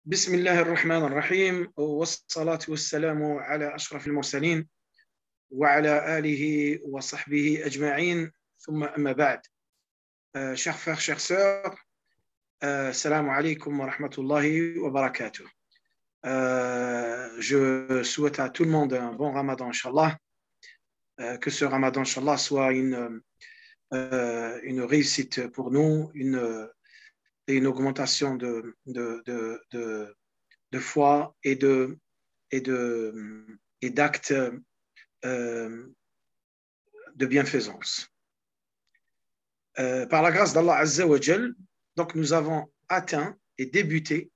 بسم الله الرحمن الرحيم والصلاة والسلام على أشرف المرسلين وعلى آله وصحبه أجمعين ثم أما بعد. Chers frères, chères sœurs, salam alaikum wa rahmatullahi wa barakatuh. Je souhaite à tout le monde un bon ramadan, Inch'Allah. Que ce ramadan, Inch'Allah, soit une réussite pour nous, une augmentation de foi et d'actes de bienfaisance. Par la grâce d'Allah Azza wa Jal, donc nous avons atteint et débuté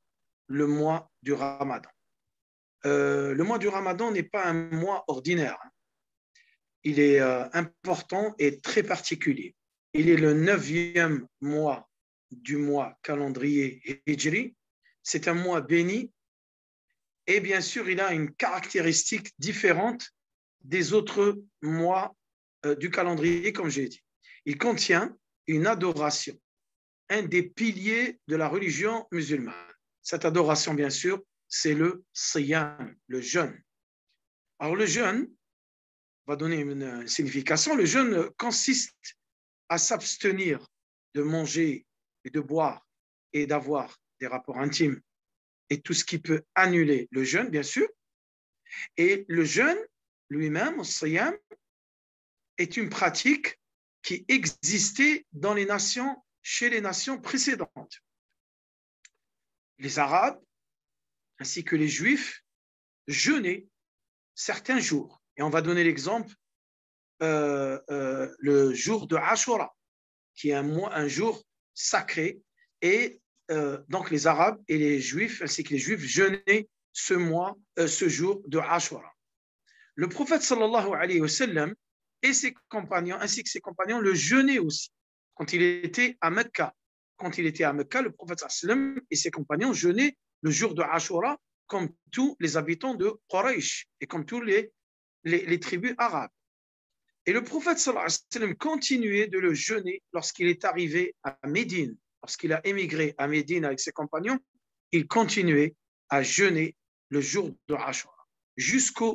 le mois du Ramadan. Le mois du Ramadan n'est pas un mois ordinaire. Il est important et très particulier. Il est le 9e mois du mois calendrier Hijri. C'est un mois béni et bien sûr, il a une caractéristique différente des autres mois du calendrier, comme j'ai dit. Il contient une adoration, un des piliers de la religion musulmane. Cette adoration, bien sûr, c'est le siyam, le jeûne. Alors, le jeûne, on va donner une signification, le jeûne consiste à s'abstenir de manger et de boire et d'avoir des rapports intimes et tout ce qui peut annuler le jeûne, bien sûr. Et le jeûne lui-même, le siyam, est une pratique qui existait dans les nations, chez les nations précédentes. Les Arabes, ainsi que les Juifs, jeûnaient certains jours. Et on va donner l'exemple, le jour de Ashura, qui est un jour sacré. Et donc les Arabes et les Juifs, ainsi que les Juifs, jeûnaient ce jour de Ashura. Le prophète sallallahu alayhi wa sallam et ses compagnons, ainsi que ses compagnons, le jeûnaient aussi. Quand il était à Mecca, le prophète sallallahu alayhi wa sallam et ses compagnons jeûnaient le jour de Ashura, comme tous les habitants de Quraysh et comme tous les tribus arabes. Et le prophète sallallahu alayhi wa sallam continuait de le jeûner lorsqu'il est arrivé à Médine. Lorsqu'il a émigré à Médine avec ses compagnons, il continuait à jeûner le jour de Ashura. Jusqu'à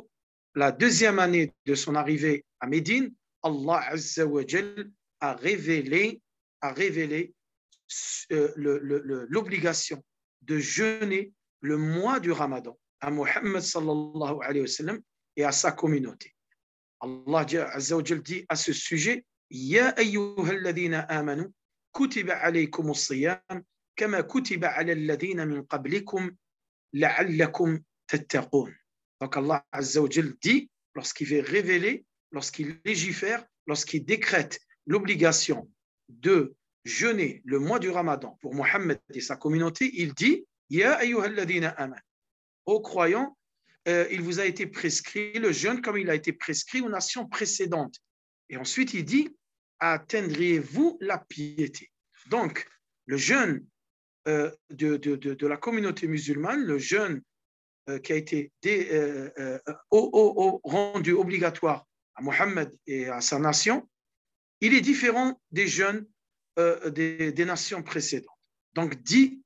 la 2e année de son arrivée à Médine, Allah Azza wa Jal a révélé l'obligation de jeûner le mois du Ramadan à Muhammad sallallahu alayhi wa sallam et à sa communauté. Allah Azza wa Jal dit à ce sujet: Ya ayyuhalladhina amanu kutiba alaykumus siyam kama kutiba ala alladhina min qablikum la'allakum tattaqun. Donc Allah Azza wa Jal dit, lorsqu'il veut révéler, lorsqu'il légifère, lorsqu'il décrète l'obligation de jeûner le mois du Ramadan pour Mohammed et sa communauté, il dit: Ya ayyuhalladhina aman. Aux croyants, il vous a été prescrit le jeûne comme il a été prescrit aux nations précédentes. Et ensuite, il dit: atteindriez-vous la piété. Donc, le jeûne de la communauté musulmane, le jeûne qui a été rendu obligatoire à Mohammed et à sa nation, il est différent des jeûnes des nations précédentes. Donc, Dieu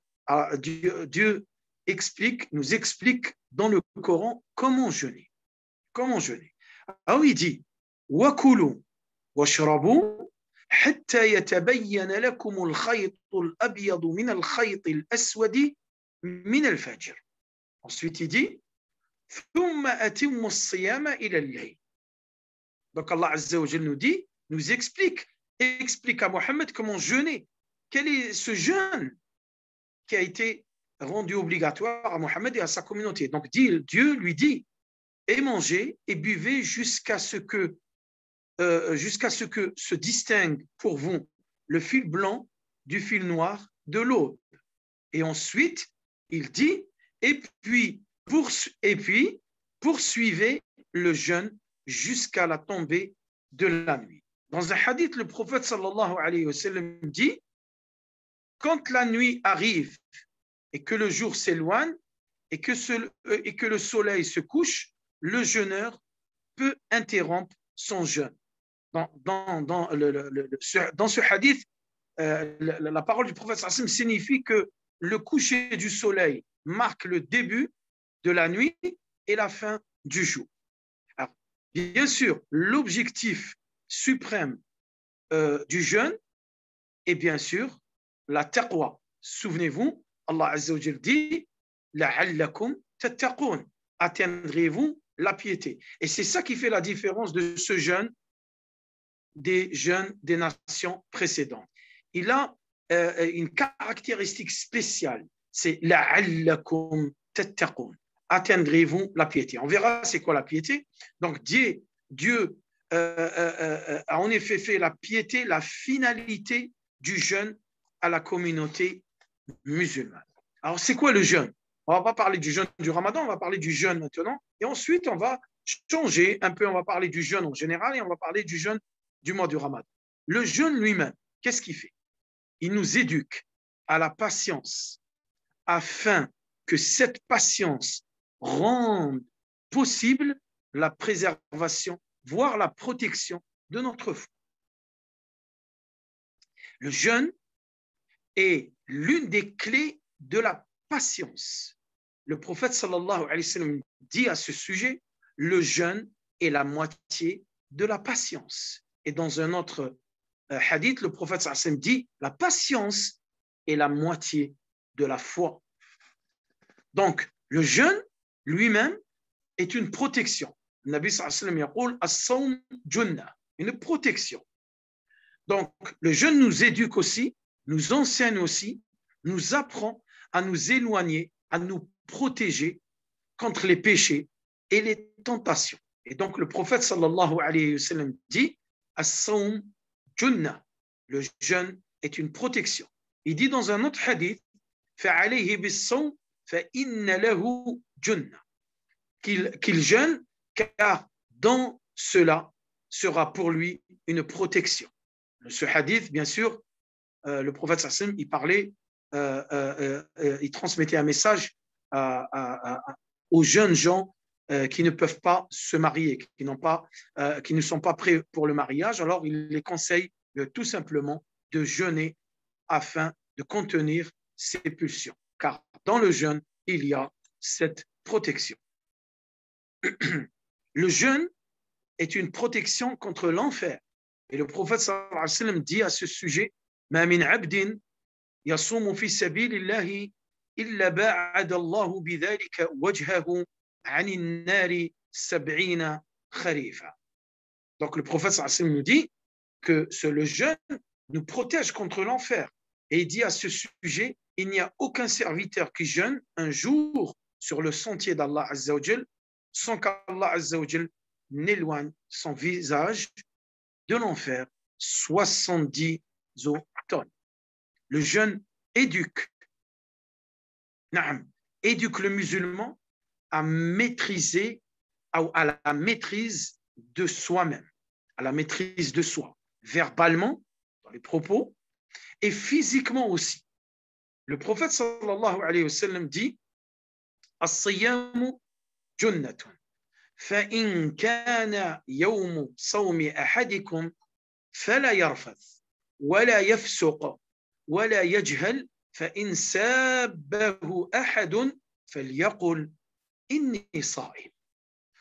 nous explique dans le Coran comment jeûner. Comment jeûner. Alors, il dit: وَكُلُوا وَاشْرَبُوا حَتَّى يَتَبَيَّنَ لَكُمُ الْخَيْطُ الْأَبْيَضُ مِنَ الْخَيْطِ الْأَسْوَدِ مِنَ الْفَجْرِ. Ensuite, il dit: ثُمَّ أَتِمُّ الصِّيَامَ إِلَى اللَّيْلِ. Donc Allah Azza wa Jal nous explique à Mohammed comment jeûner. Quel est ce jeûne qui a été rendu obligatoire à Mohammed et à sa communauté. Donc Dieu lui dit: et mangez et buvez jusqu'à ce que se distingue pour vous le fil blanc du fil noir de l'aube. Et ensuite, il dit: et puis poursuivez le jeûne jusqu'à la tombée de la nuit. Dans un hadith, le prophète sallallahu alayhi wa sallam dit: quand la nuit arrive et que le jour s'éloigne et que le soleil se couche, le jeûneur peut interrompre son jeûne. Dans ce hadith, la parole du prophète sallallahu alayhi wa sallam signifie que le coucher du soleil marque le début de la nuit et la fin du jour. Alors, bien sûr, l'objectif suprême du jeûne est bien sûr la taqwa. Souvenez-vous, Allah Azza wa Jal dit « La'allakum tattaqoun » atteindrez-vous la piété. Et c'est ça qui fait la différence de ce jeûne des jeûnes des nations précédentes. Il a une caractéristique spéciale, c'est la'allakum tattaqun. Atteindrez-vous la piété. On verra c'est quoi la piété. Donc Dieu a en effet fait la piété la finalité du jeûne à la communauté musulmane. Alors c'est quoi le jeûne? On ne va pas parler du jeûne du Ramadan, on va parler du jeûne maintenant. Et ensuite, on va changer un peu, on va parler du jeûne en général et on va parler du jeûne du mois du Ramadan. Le jeûne lui-même, qu'est-ce qu'il fait? Il nous éduque à la patience afin que cette patience rende possible la préservation, voire la protection de notre foi. Le jeûne est l'une des clés de la patience. Le prophète sallallahu alayhi wa sallam dit à ce sujet, le jeûne est la moitié de la patience. Et dans un autre hadith, le prophète sallallahu alayhi wa sallam dit, la patience est la moitié de la foi. Donc, le jeûne lui-même est une protection. Le Nabi sallallahu alayhi wa sallam dit, as-sawm junna, une protection. Donc, le jeûne nous éduque aussi, nous enseigne aussi, nous apprend à nous éloigner, à nous protéger contre les péchés et les tentations. Et donc, le prophète sallallahu alayhi wa sallam dit, as-sawm junna, le jeûne est une protection. Il dit dans un autre hadith, fa'alayhi bis-sawm fa'inna lahu junna, qu'il jeûne, car dans cela sera pour lui une protection. Ce hadith, bien sûr, le prophète sallallahu alayhi wa sallam, il parlait, il transmettait un message aux jeunes gens qui ne peuvent pas se marier, qui ne sont pas prêts pour le mariage. Alors, il les conseille tout simplement de jeûner afin de contenir ces pulsions. Car dans le jeûne, il y a cette protection. Le jeûne est une protection contre l'enfer. Et le prophète sallallahu alayhi wa sallam dit à ce sujet, « Ma min abdin يصوم في سبيل الله إلا باعد الله بذلك وجهه عن النار 70 خريفا. Donc le prophète sallallahu alayhi wa sallam nous dit que le jeûne nous protège contre l'enfer. Et il dit à ce sujet, il n'y a aucun serviteur qui jeûne un jour sur le sentier d'Allah Azza wa Jal sans qu'Allah Azza wa Jal n'éloigne son visage de l'enfer 70 tonnes. Le jeûne éduque le musulman à maîtriser, à la maîtrise de soi-même, à la maîtrise de soi, verbalement, dans les propos, et physiquement aussi. Le prophète sallallahu alayhi wa sallam dit « As-siyamu junnatun, fa in kana yawmu sawmi ahadikum, fala yarfath, wala yafsuq, ولا يجهل فإن سابه أحد فليقل إني صائم.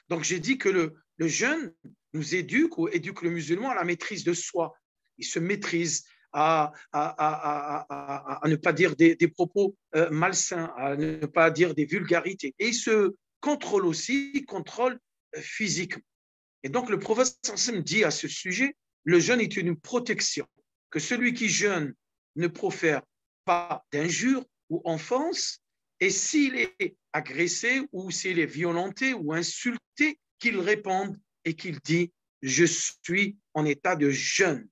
Donc j'ai dit que le jeûne nous éduque ou éduque le musulman à la maîtrise de soi. Il se maîtrise à ne pas dire des propos malsains, à ne pas dire des vulgarités. Et il se contrôle aussi, il contrôle physiquement. Et donc le prophète dit à ce sujet, le jeûne est une protection, que celui qui jeûne ne profère pas d'injures ou offenses, et s'il est agressé ou s'il est violenté ou insulté, qu'il réponde et qu'il dit « Je suis en état de jeûne ».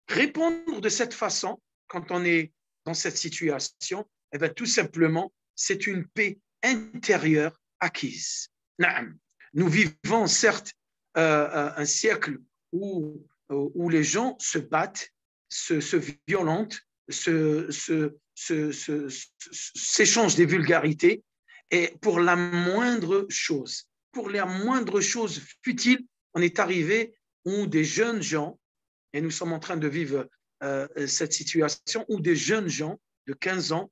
Répondre de cette façon, quand on est dans cette situation, eh bien, tout simplement, c'est une paix intérieure acquise. Nous vivons certes un siècle où les gens se battent, se violentent, s'échangent des vulgarités, et pour la moindre chose, futile, on est arrivé où des jeunes gens, et nous sommes en train de vivre cette situation, où des jeunes gens de 15 ans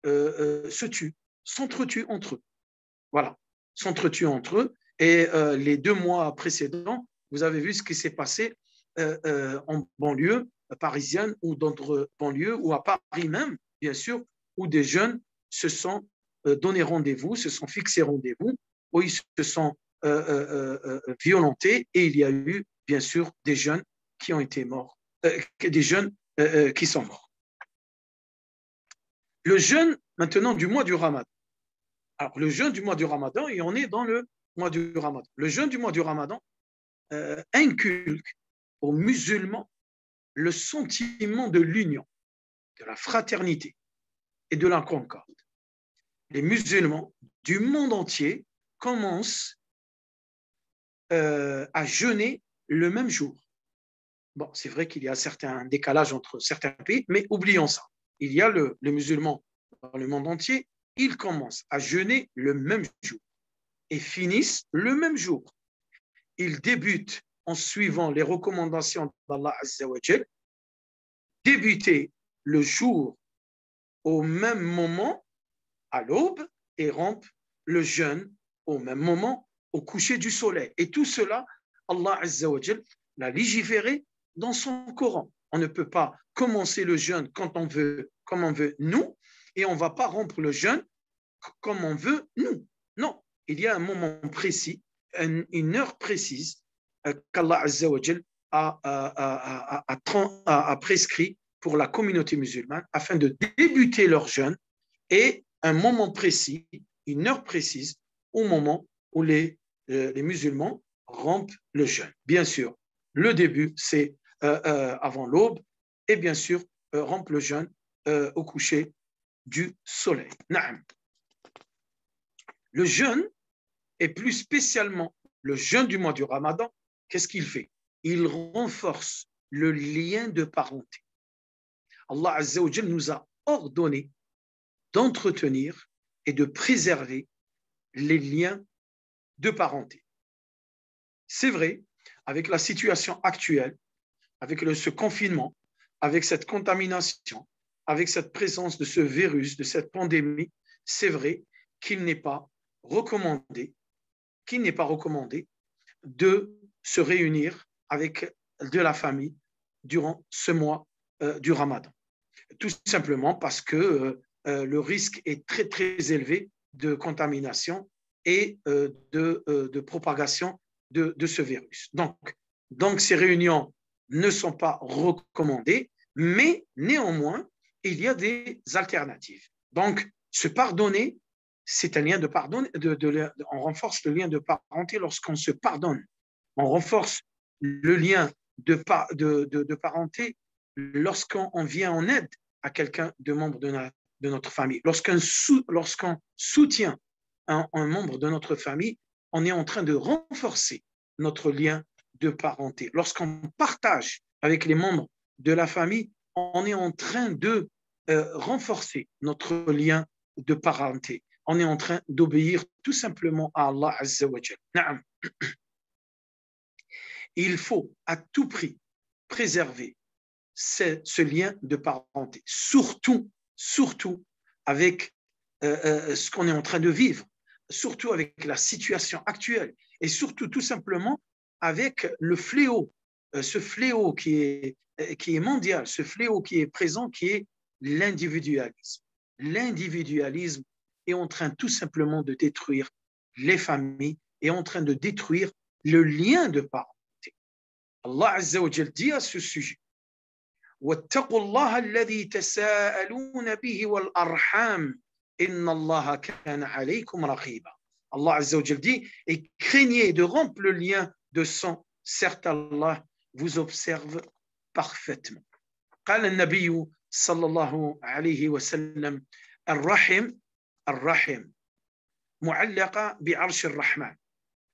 se tuent s'entretuent entre eux. Voilà, s'entretuent entre eux. Et les 2 mois précédents, vous avez vu ce qui s'est passé en banlieue parisienne ou d'autres banlieues, ou à Paris même, bien sûr, où des jeunes se sont donné rendez-vous, se sont fixés rendez-vous, où ils se sont violentés, et il y a eu, bien sûr, des jeunes qui ont été morts, des jeunes qui sont morts. Le jeûne, maintenant, du mois du Ramadan. Alors, le jeûne du mois du Ramadan, et on est dans le mois du Ramadan. Le jeûne du mois du Ramadan inculque aux musulmans le sentiment de l'union, de la fraternité et de la concorde. Les musulmans du monde entier commencent à jeûner le même jour. Bon, c'est vrai qu'il y a certains décalages entre certains pays, mais oublions ça. Il y a les musulmans dans le monde entier, ils commencent à jeûner le même jour et finissent le même jour. Ils débutent en suivant les recommandations d'Allah Azza wa Jal, débuter le jour au même moment à l'aube et rompre le jeûne au même moment au coucher du soleil. Et tout cela, Allah Azza wa Jal l'a légiféré dans son Coran. On ne peut pas commencer le jeûne quand on veut, comme on veut nous, et on ne va pas rompre le jeûne comme on veut nous. Non, il y a un moment précis, une heure précise qu'Allah Azza wa Jal a prescrit pour la communauté musulmane afin de débuter leur jeûne, et un moment précis, une heure précise, au moment où les musulmans rompent le jeûne. Bien sûr, le début, c'est avant l'aube, et bien sûr, rompent le jeûne au coucher du soleil. Naam. Le jeûne, et plus spécialement le jeûne du mois du Ramadan, qu'est-ce qu'il fait? Il renforce le lien de parenté. Allah Azza wa Jal nous a ordonné d'entretenir et de préserver les liens de parenté. C'est vrai, avec la situation actuelle, avec ce confinement, avec cette contamination, avec cette présence de ce virus, de cette pandémie, c'est vrai qu'il n'est pas recommandé de se réunir avec de la famille durant ce mois du Ramadan. Tout simplement parce que le risque est très, très élevé de contamination et de propagation de ce virus. Donc, ces réunions ne sont pas recommandées, mais néanmoins, il y a des alternatives. Donc, se pardonner, c'est un lien de pardon, on renforce le lien de parenté lorsqu'on se pardonne. On renforce le lien de parenté lorsqu'on vient en aide à quelqu'un de membre de notre famille. Lorsqu'on soutient un membre de notre famille, on est en train de renforcer notre lien de parenté. Lorsqu'on partage avec les membres de la famille, on est en train de renforcer notre lien de parenté. On est en train d'obéir tout simplement à Allah Azza wa Jal. Il faut à tout prix préserver ce lien de parenté, surtout avec ce qu'on est en train de vivre, surtout avec la situation actuelle, et surtout tout simplement avec le fléau, ce fléau qui est mondial, ce fléau qui est présent, qui est l'individualisme. L'individualisme est en train tout simplement de détruire les familles, est en train de détruire le lien de parenté. Allah Azza wa Jal dit à ce sujet: واتقوا الله الذي تساءلون به والأرحام إن الله كان عليكم رقيبا. Allah Azza wa Jal dit: et craignez de rompre le lien de sang, certes Allah vous observe parfaitement. قال النبي صلى الله عليه وسلم: الرحم معلقة بعرش الرحمن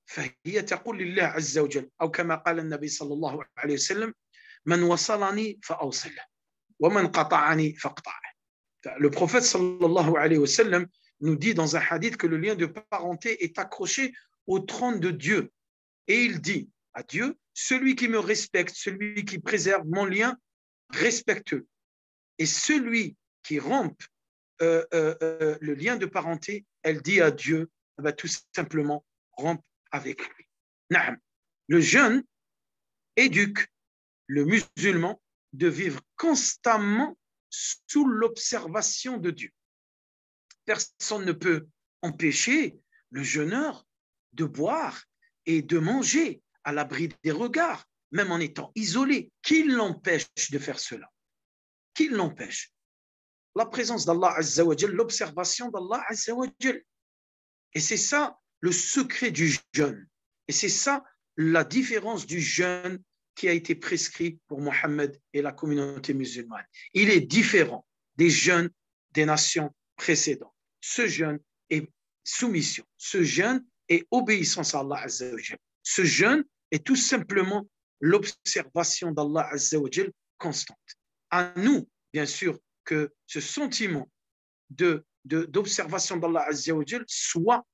فهي تقول لله عز وجل، أو كما قال النبي صلى الله عليه وسلم: من وصلني فأوصله ومن قطعني فاقطعه. Le prophète sallallahu alayhi wa sallam nous dit dans un hadith que le lien de parenté est accroché au trône de Dieu. Et il dit à Dieu: celui qui me respecte, celui qui préserve mon lien, respecte-le. Et celui qui rompt le lien de parenté, elle dit à Dieu, tout simplement, rompe avec lui. Naam. Le jeûne éduque le musulman de vivre constamment sous l'observation de Dieu. Personne ne peut empêcher le jeûneur de boire et de manger à l'abri des regards, même en étant isolé. Qui l'empêche de faire cela? Qui l'empêche? La présence d'Allah Azza wa Jal, l'observation d'Allah Azza wa Jal. Et c'est ça le secret du jeûne. Et c'est ça la différence du jeûne qui a été prescrit pour Mohammed et la communauté musulmane. Il est différent des jeûnes des nations précédentes. Ce jeûne est soumission. Ce jeûne est obéissance à Allah Azza wa Jal. Ce jeûne est tout simplement l'observation d'Allah Azza wa Jal constante. À nous, bien sûr, que ce sentiment d'observation d'Allah Azza wa Jal soit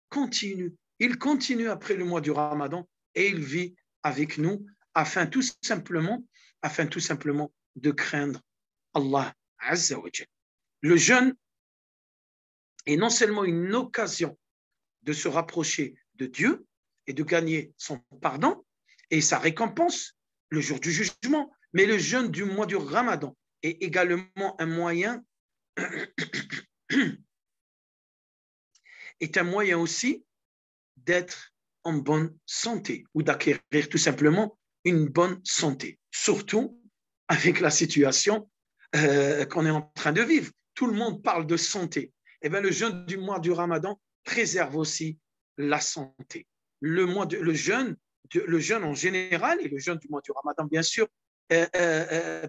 continue. Il continue après le mois du Ramadan et il vit avec nous afin tout simplement de craindre Allah Azza wa Jal. Le jeûne est non seulement une occasion de se rapprocher de Dieu et de gagner son pardon et sa récompense le jour du jugement, mais le jeûne du mois du Ramadan est également un moyen aussi d'être en bonne santé ou d'acquérir tout simplement une bonne santé, surtout avec la situation qu'on est en train de vivre. Tout le monde parle de santé. Eh bien, le jeûne du mois du Ramadan préserve aussi la santé. Le jeûne en général et le jeûne du mois du Ramadan, bien sûr,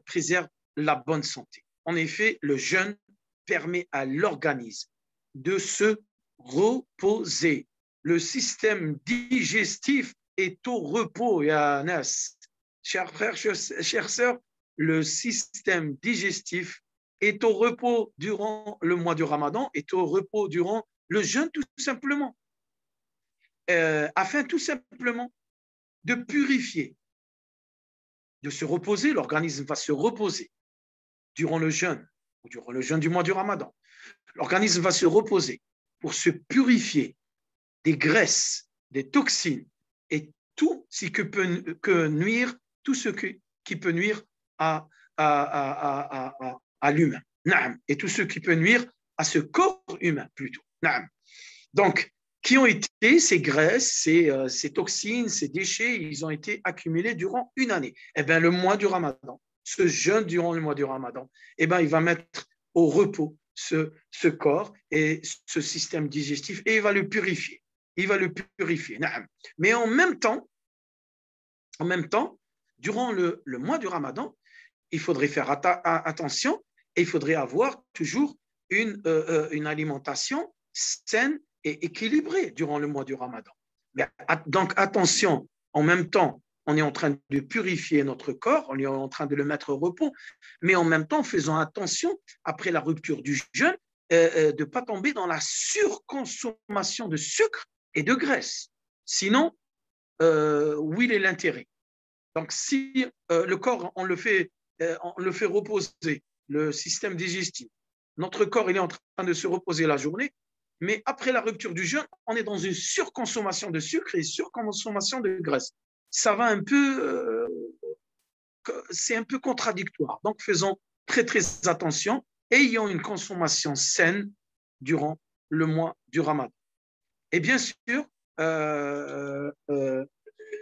préserve la bonne santé. En effet, le jeûne permet à l'organisme de se reposer. Le système digestif est au repos, Yanas. Chers frères, chères sœurs, le système digestif est au repos durant le mois du Ramadan, est au repos durant le jeûne tout simplement, afin tout simplement de purifier, de se reposer. L'organisme va se reposer durant le jeûne ou durant le jeûne du mois du Ramadan. L'organisme va se reposer pour se purifier des graisses, des toxines et tout ce qui peut nuire, tout ce qui peut nuire à l'humain. Et tout ce qui peut nuire à ce corps humain plutôt. Donc, qui ont été ces graisses, ces toxines, ces déchets, ils ont été accumulés durant une année. Eh bien, le mois du Ramadan, ce jeûne durant le mois du Ramadan, eh bien, il va mettre au repos ce corps et ce système digestif et il va le purifier. Il va le purifier. Mais en même temps, durant le mois du Ramadan, il faudrait faire attention et il faudrait avoir toujours une alimentation saine et équilibrée durant le mois du Ramadan. Donc attention, en même temps, on est en train de purifier notre corps, on est en train de le mettre au repos, mais en même temps, faisons attention, après la rupture du jeûne, de ne pas tomber dans la surconsommation de sucre et de graisse. Sinon, où il est l'intérêt? Donc, si le corps, on le fait reposer, le système digestif, notre corps, il est en train de se reposer la journée, mais après la rupture du jeûne, on est dans une surconsommation de sucre et surconsommation de graisse. Ça va un peu, c'est un peu contradictoire. Donc, faisons très, très attention, ayons une consommation saine durant le mois du Ramadan. Et bien sûr,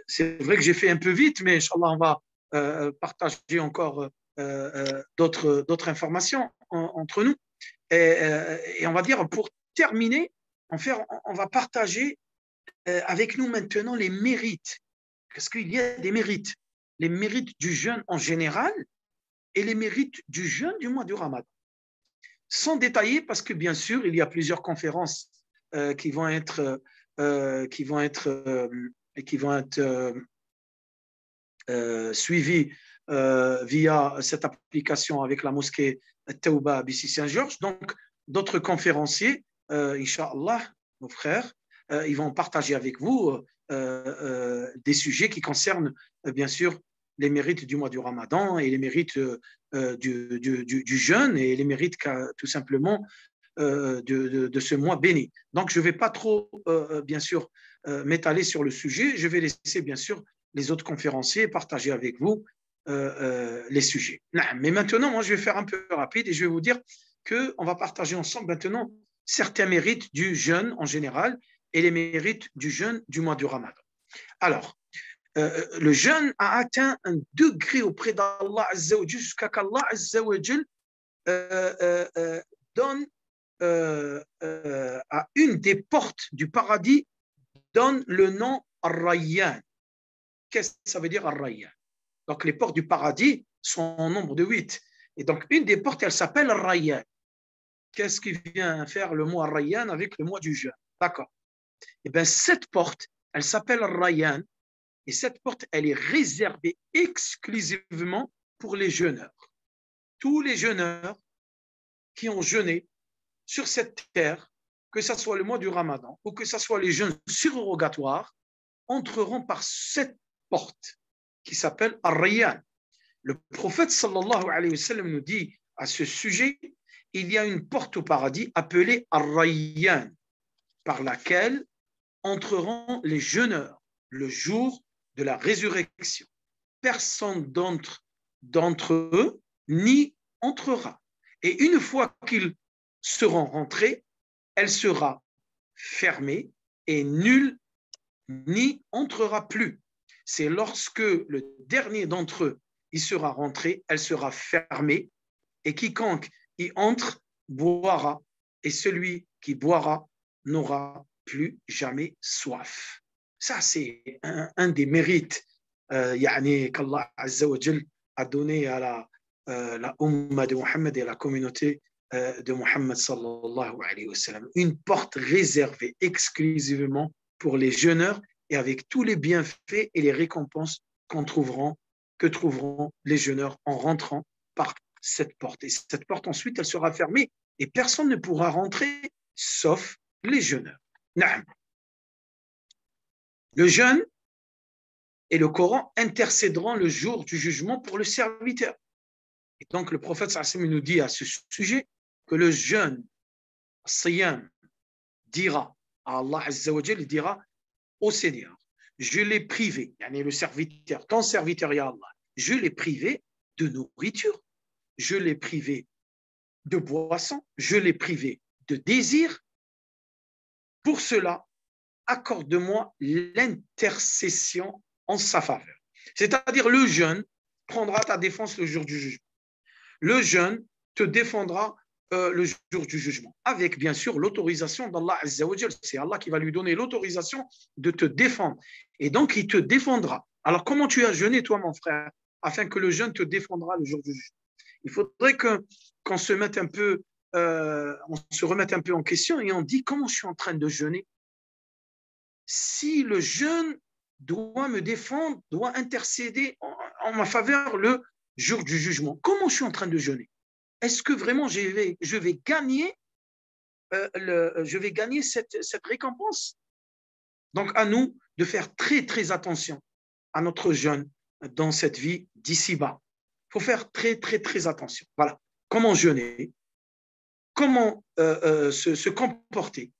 c'est vrai que j'ai fait un peu vite, mais Inch'Allah, on va partager encore d'autres informations entre nous. Et on va dire, pour terminer, on va partager avec nous maintenant les mérites. Parce qu'il y a des mérites. Les mérites du jeûne en général et les mérites du jeûne du mois du Ramadan. Sans détailler, parce que bien sûr, il y a plusieurs conférences qui vont être suivies via cette application avec la mosquée Tawba Bissi Saint-Georges. Donc, d'autres conférenciers, Inch'Allah, nos frères, ils vont partager avec vous des sujets qui concernent, bien sûr, les mérites du mois du Ramadan et les mérites du jeûne et les mérites tout simplement de ce mois béni. Donc, je ne vais pas trop, bien sûr, m'étaler sur le sujet. Je vais laisser, bien sûr, les autres conférenciers partager avec vous les sujets. Mais maintenant, moi, je vais faire un peu rapide et je vais vous dire qu'on va partager ensemble maintenant certains mérites du jeûne en général et les mérites du jeûne du mois du Ramadan. Alors, le jeûne a atteint un degré auprès d'Allah Azza wa Jal jusqu'à qu'Allah Azza wa Jal donne à une des portes du paradis donne le nom Ar-Rayyan. Qu'est-ce que ça veut dire Ar-Rayyan? Donc les portes du paradis sont en nombre de 8. Et donc une des portes, elle s'appelle Ar-Rayyan. Qu'est-ce qui vient faire le mot Ar-Rayyan avec le mois du jeûne? D'accord. Et bien cette porte, elle s'appelle Ar-Rayyan. Et cette porte, elle est réservée exclusivement pour les jeûneurs. Tous les jeûneurs qui ont jeûné sur cette terre, que ce soit le mois du Ramadan ou que ce soit les jeûnes surrogatoires, entreront par cette porte qui s'appelle Ar-Rayyan. Le prophète sallallahu alayhi wa sallam nous dit à ce sujet, il y a une porte au paradis appelée Ar-Rayyan, par laquelle entreront les jeûneurs le jour de la résurrection. Personne d'entre eux n'y entrera. Et une fois qu'ils seront rentrés, elle sera fermée et nul n'y entrera plus. C'est lorsque le dernier d'entre eux y sera rentré, elle sera fermée et quiconque y entre boira et celui qui boira n'aura plus jamais soif. Ça, c'est un des mérites qu'Allah Azza wa Jal a donné à la Ummah de Muhammad et à la communauté de Muhammad sallallahu alayhi wa sallam. Une porte réservée exclusivement pour les jeûneurs et avec tous les bienfaits et les récompenses que trouveront les jeûneurs en rentrant par cette porte. Et cette porte, ensuite, elle sera fermée et personne ne pourra rentrer sauf les jeûneurs. Naam. Le jeûne et le Coran intercéderont le jour du jugement pour le serviteur. Et donc, le prophète sallallahu nous dit à ce sujet que le jeûne, siyam, dira à Allah Azza wa Jal, il dira au Seigneur, je l'ai privé, le serviteur, ton serviteur, ya Allah, je l'ai privé de nourriture, je l'ai privé de boisson, je l'ai privé de désir. Pour cela, accorde-moi l'intercession en sa faveur. C'est-à-dire le jeûne prendra ta défense le jour du jugement. Le jeûne te défendra le jour du jugement, avec bien sûr l'autorisation d'Allah Azza wa Jal. C'est Allah qui va lui donner l'autorisation de te défendre. Et donc, il te défendra. Alors, comment tu as jeûné, toi, mon frère, afin que le jeûne te défendra le jour du jugement? Il faudrait qu'on se mette un peu, on se remette un peu en question et on dit comment je suis en train de jeûner. Si le jeûne doit me défendre, doit intercéder en ma faveur le jour du jugement, comment je suis en train de jeûner? Est-ce que vraiment je vais gagner cette récompense? Donc, à nous de faire très, très attention à notre jeûne dans cette vie d'ici-bas. Il faut faire très, très, très attention. Voilà. Comment jeûner? Comment se comporter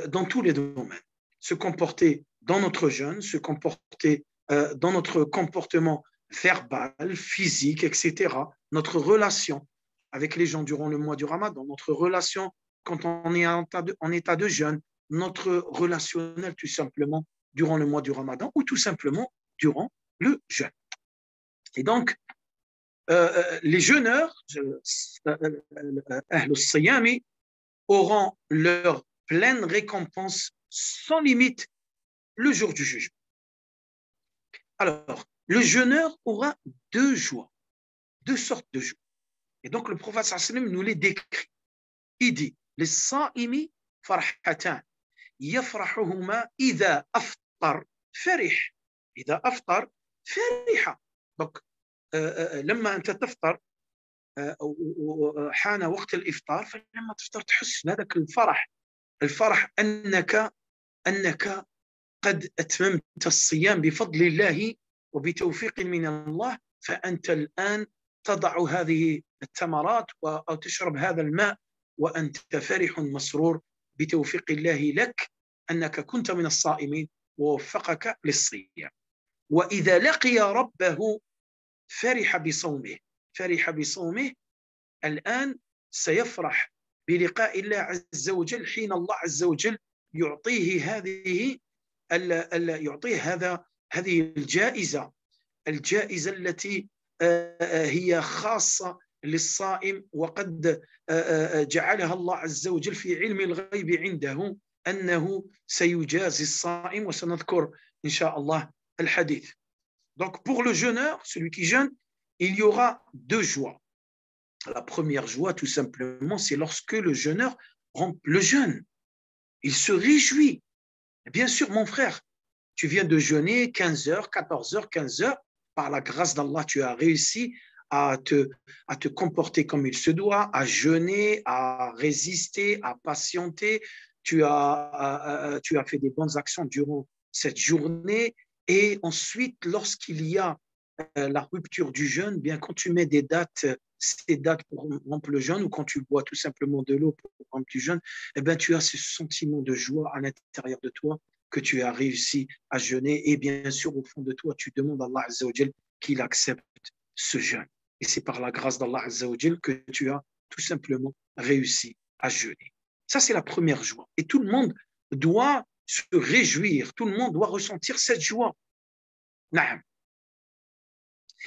dans tous les domaines. Se comporter dans notre jeûne, se comporter dans notre comportement verbal, physique, etc. Notre relation avec les gens durant le mois du Ramadan, notre relation quand on est en état de jeûne, notre relationnel tout simplement durant le mois du Ramadan ou tout simplement durant le jeûne. Et donc, les jeûneurs, Ahl al-Siyami, auront leur pleine récompense sans limite le jour du jugement. Alors, le jeûneur aura deux joies, deux sortes de joies. Et donc, le prophète sallallahu nous les décrit. Il dit, les sa'imi farhatan, yafrahuhuma idha aftar farih. Idha aftar fariha. Donc, لما أنت تفطر حان وقت الإفطار فلما تفطر تحس بهذاك الفرح أنك قد أتممت الصيام بفضل الله وبتوفيق من الله فأنت الآن تضع هذه التمرات أو تشرب هذا الماء وأنت فرح مسرور بتوفيق الله لك أنك كنت من الصائمين ووفقك للصيام. وإذا لقي ربه فرح بصومه. الآن سيفرح بلقاء الله عز وجل حين الله عز وجل يعطيه هذه الجائزة التي هي خاصة للصائم، وقد جعلها الله عز وجل في علم الغيب عنده أنه سيجازي الصائم، وسنذكر إن شاء الله الحديث. Donc pour le jeûneur, celui qui jeûne, il y aura deux joies. La première joie, tout simplement, c'est lorsque le jeûneur rompt le jeûne. Il se réjouit. Bien sûr, mon frère, tu viens de jeûner 15 heures, 14 heures, 15 heures. Par la grâce d'Allah, tu as réussi à te comporter comme il se doit, à jeûner, à résister, à patienter. Tu as fait des bonnes actions durant cette journée. Et ensuite, lorsqu'il y a la rupture du jeûne, bien quand tu mets ces dates pour rompre le jeûne, ou quand tu bois tout simplement de l'eau pour rompre le jeûne, eh bien, tu as ce sentiment de joie à l'intérieur de toi que tu as réussi à jeûner. Et bien sûr, au fond de toi, tu demandes à Allah Azza wa Jal qu'il accepte ce jeûne. Et c'est par la grâce d'Allah Azza wa Jal que tu as tout simplement réussi à jeûner. Ça, c'est la première joie. Et tout le monde doit se réjouir, tout le monde doit ressentir cette joie. Naam.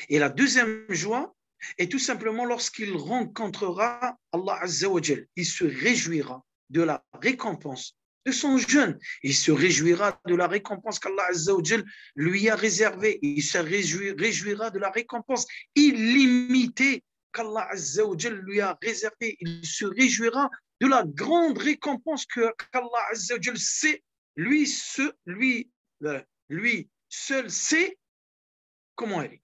Et la deuxième joie est tout simplement lorsqu'il rencontrera Allah Azza wa Jal. Il se réjouira de la récompense de son jeûne. Il se réjouira de la récompense qu'Allah Azza wa Jal lui a réservée. Il se réjouira de la récompense illimitée qu'Allah Azza wa Jal lui a réservée. Il se réjouira de la grande récompense qu'Allah Azza wa Jal sait, lui seul sait comment elle est.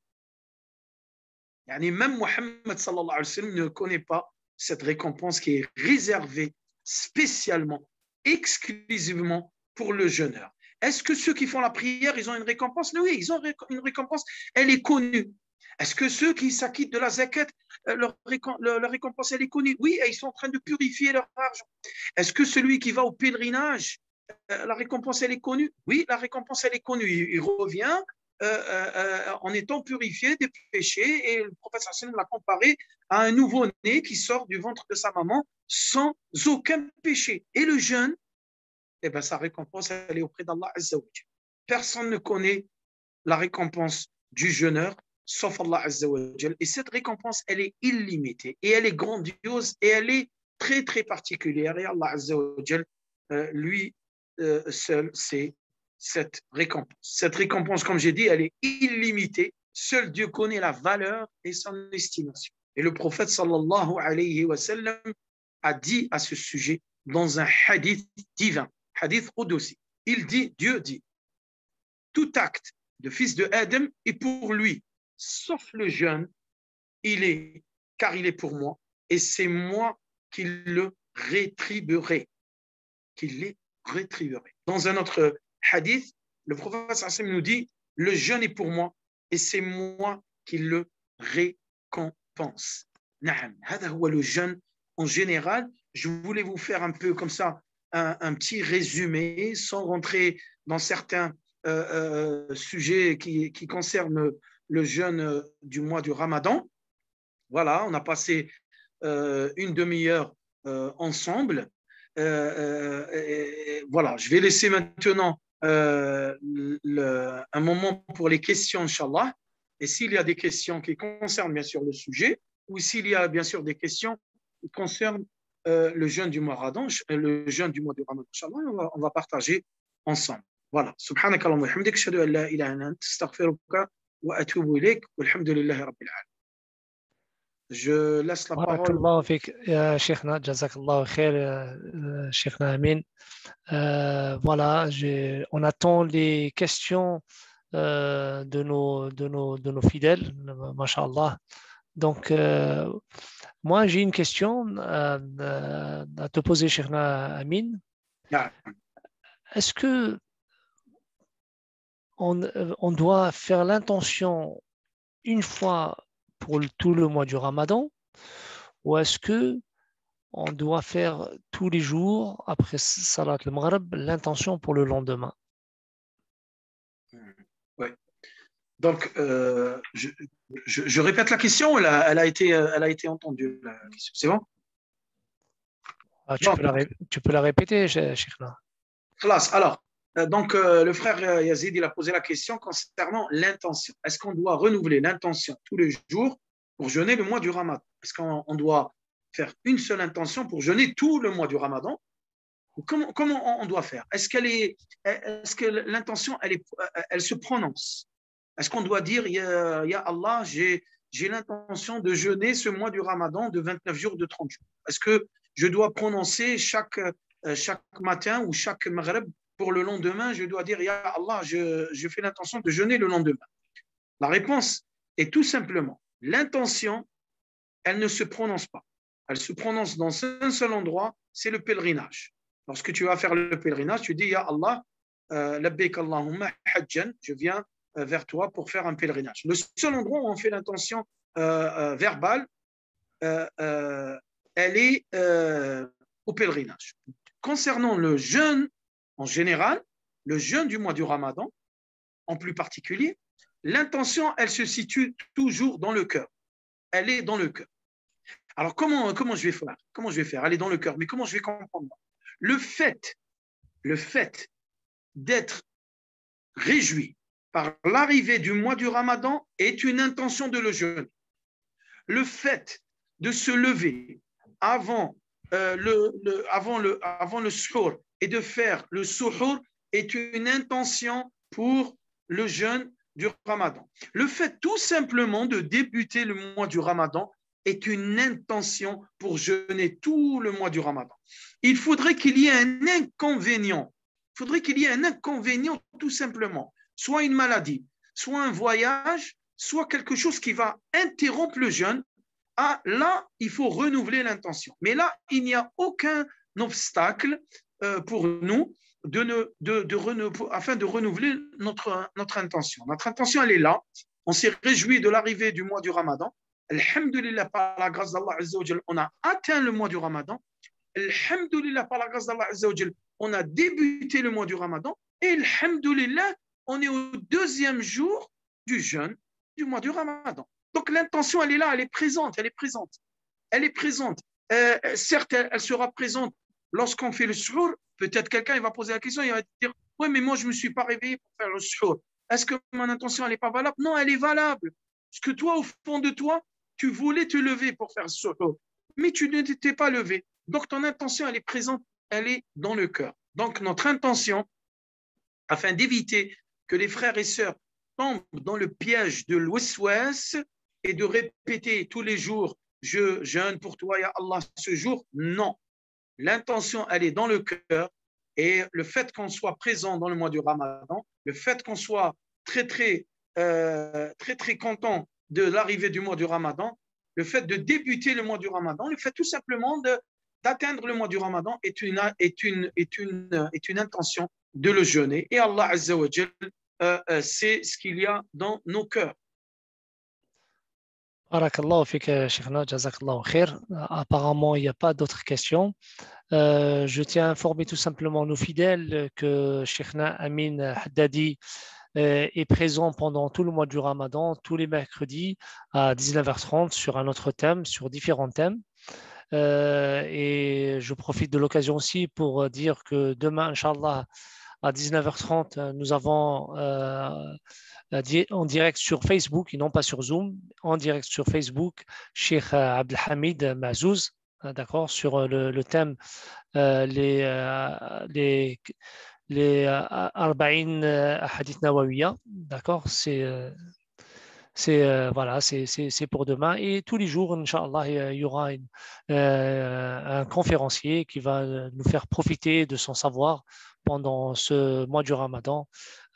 Yani même Mohammed sallallahu alayhi wa sallam ne connaît pas cette récompense qui est réservée spécialement, exclusivement pour le jeûneur. Est-ce que ceux qui font la prière, ils ont une récompense? Oui, ils ont une récompense, elle est connue. Est-ce que ceux qui s'acquittent de la zakat, leur récompense, elle est connue? Oui, et ils sont en train de purifier leur argent. Est-ce que celui qui va au pèlerinage, la récompense, elle est connue? Oui, la récompense, elle est connue. Il revient en étant purifié des péchés, et le prophète sallallahu alayhi wa sallam l'a comparé à un nouveau-né qui sort du ventre de sa maman sans aucun péché. Et le jeûne, eh ben, sa récompense, elle est auprès d'Allah Azza wa Jalla. Personne ne connaît la récompense du jeûneur sauf Allah Azza wa Jalla. Et cette récompense, elle est illimitée, et elle est grandiose, et elle est très très particulière. Et Allah Azza wa Jalla, lui seul, c'est cette récompense. Cette récompense, comme j'ai dit, elle est illimitée. Seul Dieu connaît la valeur et son estimation. Et le prophète sallallahu alayhi wa sallam a dit à ce sujet dans un hadith divin, hadith Qudusi. Il dit, Dieu dit, tout acte de fils de Adam est pour lui, sauf le jeûne, car il est pour moi, et c'est moi qui le rétribuerai. Dans un autre hadith, le prophète sallam nous dit, le jeûne est pour moi, et c'est moi qui le récompense. Na'am, hada huwa le jeûne en général. Je voulais vous faire un peu comme ça un petit résumé, sans rentrer dans certains sujets qui concernent le jeûne du mois du Ramadan. Voilà, on a passé une demi-heure ensemble. Voilà, je vais laisser maintenant un moment pour les questions, Inch'Allah. Et s'il y a des questions qui concernent bien sûr le sujet, ou s'il y a bien sûr des questions qui concernent le jeûne du mois Ramadan, Inch'Allah, on va partager ensemble. Voilà. Subhanak Allahumma wa bihamdik, ashhadu an la ilaha illa anta, astaghfiruka wa atubu ilayk, walhamdulillahi rabbil alamin. Je laisse la parole. Barakallahu fik, ya Cheikhna, jazakallahu khair, Cheikhna Amin. Voilà, on attend les questions de nos fidèles, mashallah. Donc, moi, j'ai une question à te poser, Cheikhna Amin. Yeah. Est-ce que on doit faire l'intention une fois pour tout le mois du Ramadan ou est-ce que on doit faire tous les jours après Salat al-Maghrib l'intention pour le lendemain? Ouais. Donc, je répète la question, elle a été entendue, la question. C'est bon? Ah, Donc, tu peux la répéter, Cheikhna. classe. Alors, le frère Yazid, il a posé la question concernant l'intention. Est-ce qu'on doit renouveler l'intention tous les jours pour jeûner le mois du Ramadan? Est-ce qu'on doit faire une seule intention pour jeûner tout le mois du Ramadan? Ou comment on doit faire? Est-ce que l'intention, elle se prononce? Est-ce qu'on doit dire, Ya Allah, j'ai l'intention de jeûner ce mois du Ramadan de 29 jours, de 30 jours? Est-ce que je dois prononcer chaque matin ou chaque maghrib pour le lendemain, je dois dire, Ya Allah, je fais l'intention de jeûner le lendemain? La réponse est tout simplement, l'intention, elle ne se prononce pas. Elle se prononce dans un seul endroit, c'est le pèlerinage. Lorsque tu vas faire le pèlerinage, tu dis, Ya Allah, labbaik Allahumma hajjan, je viens vers toi pour faire un pèlerinage. Le seul endroit où on fait l'intention verbale, elle est au pèlerinage. Concernant le jeûne en général, le jeûne du mois du Ramadan en plus particulier, l'intention, elle se situe toujours dans le cœur. Elle est dans le cœur. Alors, comment je vais faire? Comment je vais faire? Elle est dans le cœur. Mais comment je vais comprendre? Le fait d'être réjoui par l'arrivée du mois du Ramadan est une intention de le jeûner. Le fait de se lever avant le suhour et de faire le suhour est une intention pour le jeûne du Ramadan. Le fait tout simplement de débuter le mois du Ramadan est une intention pour jeûner tout le mois du Ramadan. Il faudrait qu'il y ait un inconvénient. Il faudrait qu'il y ait un inconvénient tout simplement. Soit une maladie, soit un voyage, soit quelque chose qui va interrompre le jeûne. Ah, là, il faut renouveler l'intention. Mais là, il n'y a aucun obstacle pour nous afin de renouveler notre intention. Notre intention, elle est là. On s'est réjoui de l'arrivée du mois du Ramadan. Alhamdulillah, par la grâce d'Allah Azza wa Jal, on a atteint le mois du Ramadan. Alhamdulillah, par la grâce d'Allah Azza wa Jal, on a débuté le mois du Ramadan. Et Alhamdulillah, on est au deuxième jour du jeûne du mois du Ramadan. Donc l'intention, elle est là, elle est présente, elle est présente. Elle est présente. Certes, elle sera présente lorsqu'on fait le suhour. Peut-être quelqu'un il va poser la question, il va dire, oui, mais moi, je ne me suis pas réveillé pour faire le suhour. Est-ce que mon intention, elle n'est pas valable? Non, elle est valable. Parce que toi, au fond de toi, tu voulais te lever pour faire le suhour, mais tu ne t'étais pas levé. Donc, ton intention, elle est présente, elle est dans le cœur. Donc, notre intention, afin d'éviter que les frères et sœurs tombent dans le piège de l'ouest-ouest et de répéter tous les jours, je jeûne pour toi, ya Allah, ce jour, non. L'intention, elle est dans le cœur et le fait qu'on soit présent dans le mois du Ramadan, le fait qu'on soit très content de l'arrivée du mois du Ramadan, le fait de débuter le mois du Ramadan, le fait tout simplement d'atteindre le mois du Ramadan est une intention de le jeûner. Et Allah Azza wa Jal, c'est ce qu'il y a dans nos cœurs. Barakallahu fik, Cheikhna, jazakallahu khair. Apparemment, il n'y a pas d'autres questions. Je tiens à informer tout simplement nos fidèles que Cheikhna Amin Haddadi est présent pendant tout le mois du Ramadan, tous les mercredis à 19h30 sur un autre thème, sur différents thèmes. Et je profite de l'occasion aussi pour dire que demain, Inch'Allah, à 19h30, nous avons en direct sur Facebook et non pas sur Zoom, en direct sur Facebook, Cheikh Abdelhamid Mazouz, d'accord, sur le thème les Arba'in Hadith Nawawiya, d'accord, voilà, c'est pour demain. Et tous les jours, Inch'Allah, il y aura un conférencier qui va nous faire profiter de son savoir pendant ce mois du Ramadan.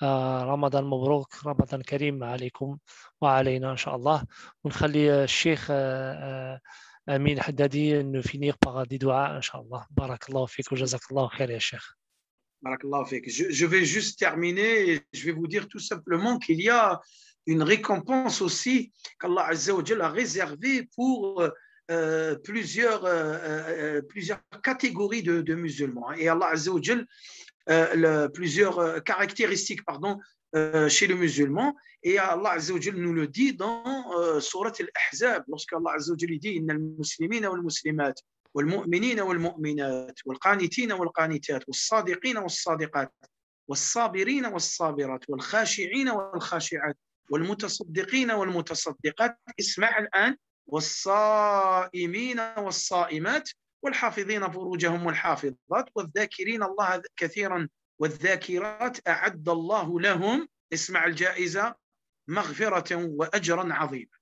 Ramadan Mabrouk, Ramadan Karim, alaykoum wa alayna, Inch'Allah. On va Cheikh Amin Haddadi nous finir par des doigts, Inch'Allah. Barakallahu fik wa jazakallahu khair, ya Cheikh. Barakallahu fik. Je vais juste terminer et je vais vous dire tout simplement qu'il y a une récompense aussi qu'Allah Azza wa Jalla a réservée pour plusieurs catégories de musulmans. Et Allah Azza wa Jalla plusieurs caractéristiques chez le musulman. Et Allah Azza wa Jalla nous le dit dans Surat Al-Ahzab, lorsqu'Allah Azza wa Jalla dit Inna al-muslimina wal-muslimat والمؤمنين والمؤمنات والقانتين والقانتات والصادقين والصادقات والصابرين والصابرات والخاشعين والخاشعات والمتصدقين والمتصدقات اسمع الآن والصائمين والصائمات والحافظين فروجهم والحافظات والذاكرين الله كثيرا والذاكرات أعد الله لهم اسمع الجائزة مغفرة وأجرا عظيما.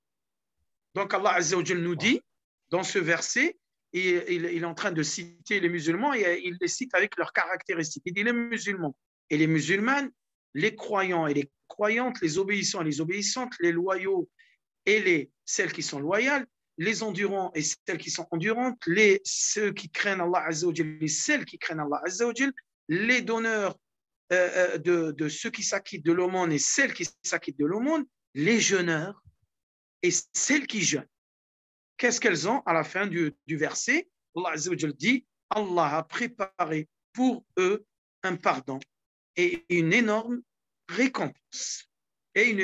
Donc Allah Azza wa Jalla nous dit dans ce verset, et il est en train de citer les musulmans et il les cite avec leurs caractéristiques. Il dit les musulmans et les musulmanes, les croyants et les croyantes, les obéissants et les obéissantes, les loyaux et celles qui sont loyales, les endurants et celles qui sont endurantes, ceux qui craignent Allah Azza wa Jalla et celles qui craignent Allah Azza wa Jalla, les donneurs de ceux qui s'acquittent de l'aumône et celles qui s'acquittent de l'aumône, les jeûneurs et celles qui jeûnent. Qu'est-ce qu'elles ont à la fin du verset? Allah Azza wa Jalla dit Allah a préparé pour eux un pardon et une énorme récompense. Et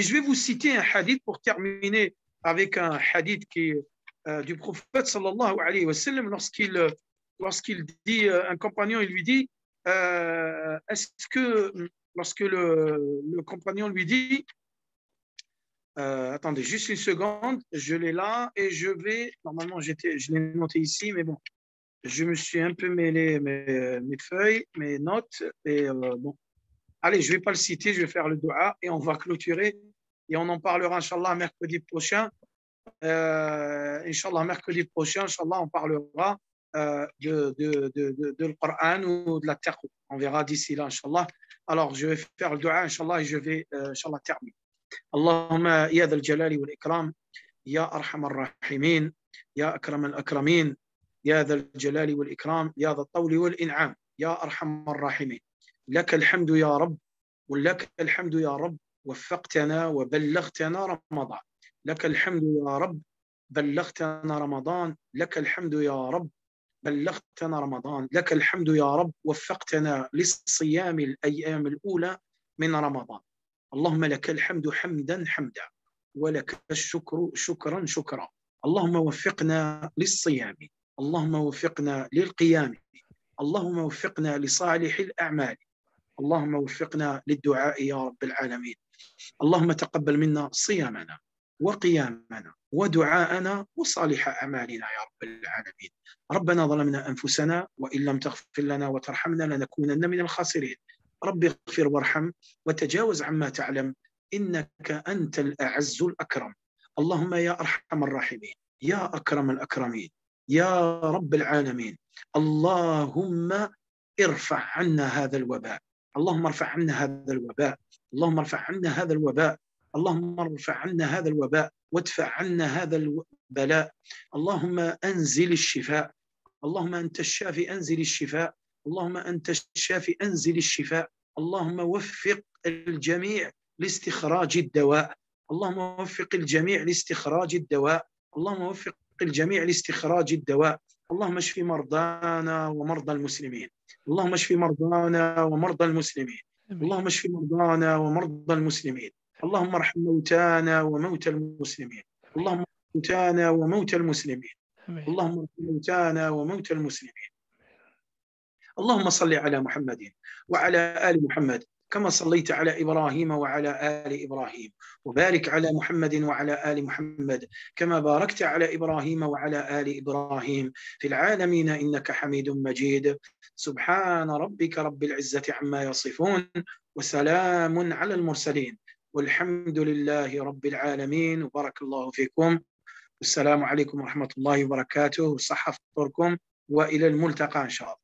je vais vous citer un hadith pour terminer avec un hadith qui est du prophète sallallahu alayhi wa sallam lorsqu'il dit, un compagnon, il lui dit lorsque le compagnon lui dit attendez juste une seconde, je l'ai là et je vais, normalement je l'ai noté ici, mais bon, je me suis un peu mêlé mes feuilles, mes notes, et bon, allez, je ne vais pas le citer, je vais faire le dua et on va clôturer et on en parlera, Inch'Allah, mercredi prochain. Inch'Allah, mercredi prochain, Inch'Allah, on parlera de le Coran ou de la taqwa. On verra d'ici là, Inch'Allah. Alors, je vais faire le dua, Inch'Allah, et je vais, Inch'Allah, terminer. اللهم يا ذا الجلال والإكرام يا أرحم الراحمين يا أكرم الأكرمين يا ذا الجلال والإكرام يا ذا الطول والإنعام يا أرحم الراحمين لك الحمد يا رب ولك الحمد يا رب وفقتنا وبلغتنا رمضان لك الحمد يا رب بلغتنا رمضان لك الحمد يا رب بلغتنا رمضان لك الحمد يا رب وفقتنا للصيام الأيام الأولى من رمضان اللهم لك الحمد حمدا حمدا ولك الشكر شكرا شكرا اللهم وفقنا للصيام اللهم وفقنا للقيام اللهم وفقنا لصالح الأعمال اللهم وفقنا للدعاء يا رب العالمين اللهم تقبل منا صيامنا وقيامنا ودعاءنا وصالح أعمالنا يا رب العالمين ربنا ظلمنا أنفسنا وإن لم تغفر لنا وترحمنا لنكونن من الخاسرين رب اغفر وارحم وتجاوز عما تعلم إنك أنت الأعز الأكرم اللهم يا أرحم الراحمين يا أكرم الأكرمين يا رب العالمين اللهم ارفع عنا هذا الوباء اللهم ارفع عنا هذا الوباء اللهم ارفع عنا هذا الوباء اللهم ارفع عنا هذا الوباء وادفع عنا هذا البلاء اللهم أنزل الشفاء اللهم أنت الشافي أنزل الشفاء اللهم أنت الشافي أنزل الشفاء اللهم وفق الجميع لاستخراج الدواء اللهم وفق الجميع لاستخراج الدواء اللهم وفق الجميع لاستخراج الدواء اللهم اشف مرضانا ومرضى المسلمين اللهم اشف مرضانا ومرضى المسلمين اللهم اشف مرضانا ومرضى المسلمين اللهم ارحم موتانا وموتى المسلمين اللهم ارحم موتانا وموتى المسلمين اللهم ارحم موتانا وموتى المسلمين اللهم صل على محمد وعلى آل محمد كما صليت على إبراهيم وعلى آل إبراهيم وبارك على محمد وعلى آل محمد كما باركت على إبراهيم وعلى آل إبراهيم في العالمين إنك حميد مجيد سبحان ربك رب العزة عما يصفون وسلام على المرسلين والحمد لله رب العالمين وبارك الله فيكم والسلام عليكم ورحمة الله وبركاته وصحة فطوركم وإلى الملتقى إن شاء الله.